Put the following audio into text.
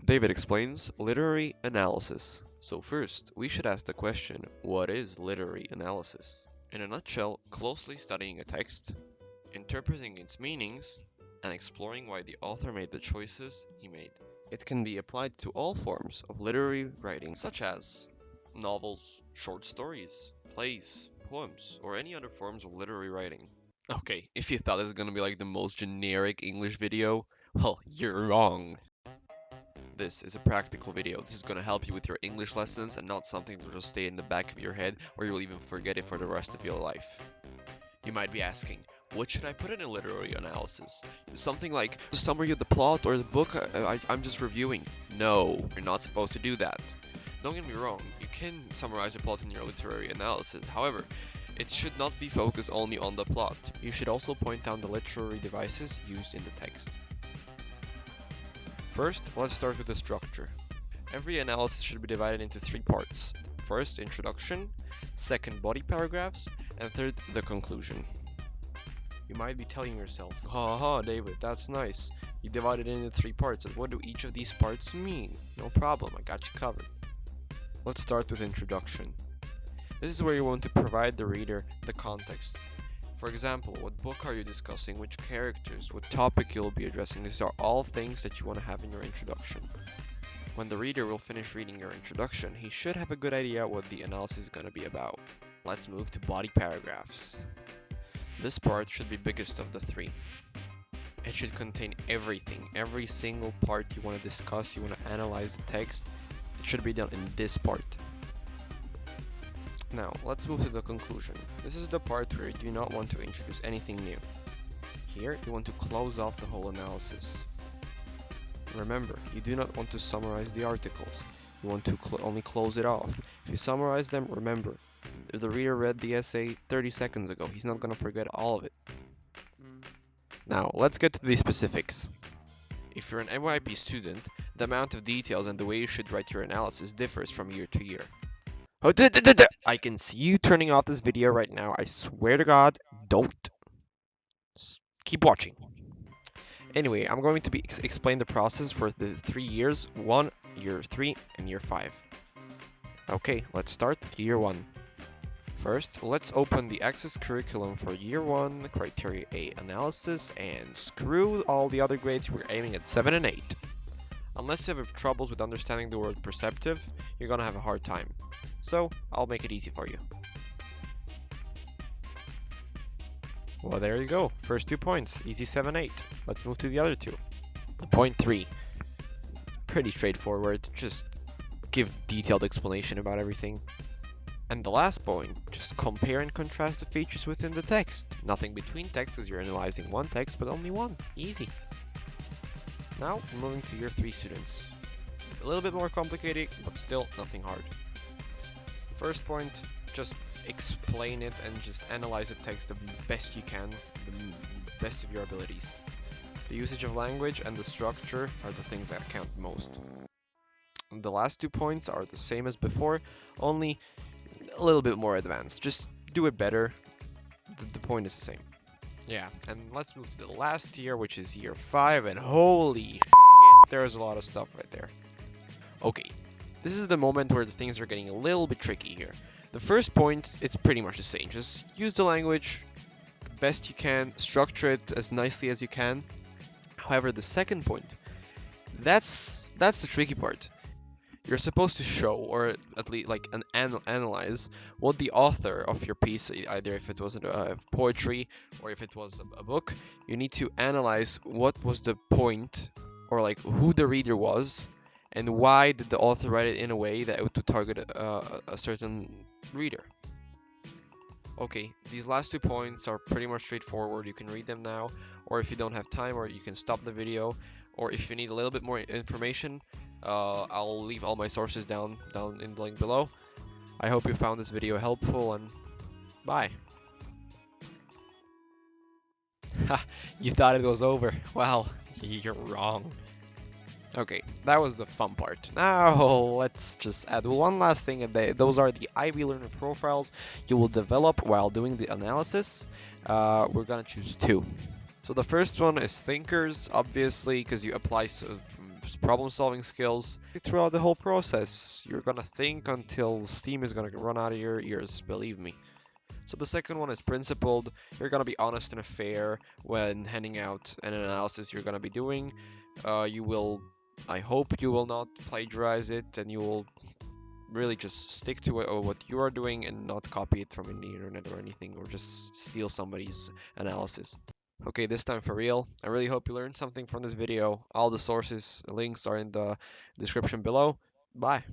David explains literary analysis. So first, we should ask the question, what is literary analysis? In a nutshell, closely studying a text, interpreting its meanings, and exploring why the author made the choices he made. It can be applied to all forms of literary writing, such as novels, short stories, plays, poems, or any other forms of literary writing. Okay, if you thought this was gonna be like the most generic English video, well, you're wrong. This is a practical video. This is going to help you with your English lessons and not something that will just stay in the back of your head or you'll even forget it for the rest of your life. You might be asking, what should I put in a literary analysis? Something like a summary of the plot or the book I'm just reviewing. No, you're not supposed to do that. Don't get me wrong, you can summarize a plot in your literary analysis. However, it should not be focused only on the plot. You should also point out the literary devices used in the text. First, let's start with the structure. Every analysis should be divided into three parts. First, introduction, second, body paragraphs, and third, the conclusion. You might be telling yourself, haha, David, that's nice. You divided it into three parts, and what do each of these parts mean? No problem, I got you covered. Let's start with introduction. This is where you want to provide the reader the context. For example, what book are you discussing, which characters, what topic you'll be addressing. These are all things that you want to have in your introduction. When the reader will finish reading your introduction, he should have a good idea what the analysis is going to be about. Let's move to body paragraphs. This part should be biggest of the three. It should contain everything, every single part you want to discuss, you want to analyze the text. It should be done in this part. Now, let's move to the conclusion. This is the part where you do not want to introduce anything new. Here, you want to close off the whole analysis. Remember, you do not want to summarize the articles. You want to only close it off. If you summarize them, remember, if the reader read the essay 30 seconds ago, he's not going to forget all of it. Now, let's get to the specifics. If you're an MYP student, the amount of details and the way you should write your analysis differs from year to year. I can see you turning off this video right now. I swear to God, don't. Keep watching. Anyway, I'm going to explain the process for the 3 years, 1, year 3, and year 5. Okay, let's start with year 1. First, let's open the Access curriculum for year 1, criteria A analysis, and screw all the other grades. We're aiming at 7 and 8. Unless you have troubles with understanding the word perceptive, you're gonna have a hard time. So, I'll make it easy for you. Well, there you go. First 2 points. Easy 7-8. Let's move to the other two. Point 3. Pretty straightforward. Just give detailed explanation about everything. And the last point, just compare and contrast the features within the text. Nothing between text because you're analyzing one text, but only one. Easy. Now, moving to year 3 students. A little bit more complicated, but still nothing hard. First point, just explain it and just analyze the text the best you can, the best of your abilities. The usage of language and the structure are the things that count most. The last 2 points are the same as before, only a little bit more advanced. Just do it better. The point is the same. Yeah, and let's move to the last year, which is year 5, and holy shit, there's a lot of stuff right there. Okay, this is the moment where the things are getting a little bit tricky here. The first point, it's pretty much the same. Just use the language the best you can, structure it as nicely as you can. However, the second point, that's the tricky part. You're supposed to show, or at least like analyze, what the author of your piece, either if it was poetry or if it was a book, you need to analyze what was the point, or like who the reader was, and why did the author write it in a way that it would target a certain reader. Okay, these last 2 points are pretty much straightforward. You can read them now, or if you don't have time, or you can stop the video, or if you need a little bit more information, I'll leave all my sources down in the link below. I hope you found this video helpful, and bye. Ha, you thought it was over. Well, you're wrong. Okay, that was the fun part. Now let's just add one last thing, and those are the IB Learner profiles you will develop while doing the analysis. We're gonna choose 2. So the first one is thinkers, obviously, because you apply problem-solving skills throughout the whole process. You're gonna think until steam is gonna run out of your ears, believe me. So the second one is principled. You're gonna be honest and fair when handing out an analysis you're gonna be doing. You will, I hope you will not plagiarize it, and you will really just stick to it or what you are doing and not copy it from the internet or anything, or just steal somebody's analysis. Okay, this time for real. I really hope you learned something from this video. All the sources, links are in the description below. Bye.